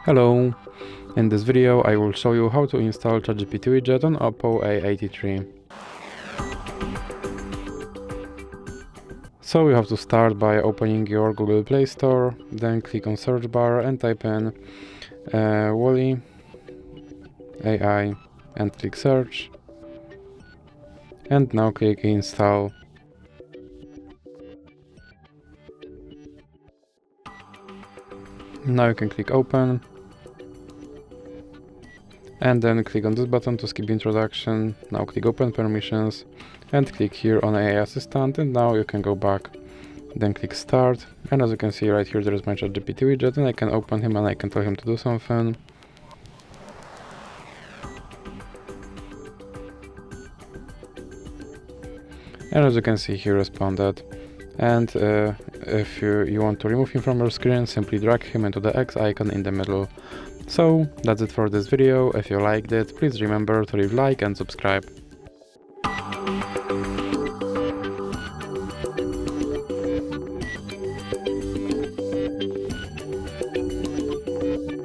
Hello! In this video I will show you how to install ChatGPT widget on OPPO A33. So you have to start by opening your Google Play Store, then click on search bar and type in Wally AI and click search, and now click install. Now you can click open and then click on this button to skip introduction. Now click open permissions and click here on AI assistant, and now you can go back, then click start, and as you can see right here there is my ChatGPT widget, and I can open him and I can tell him to do something. And as you can see, he responded. And if you want to remove him from your screen, simply drag him into the X icon in the middle. So that's it for this video. If you liked it, please remember to leave a like and subscribe.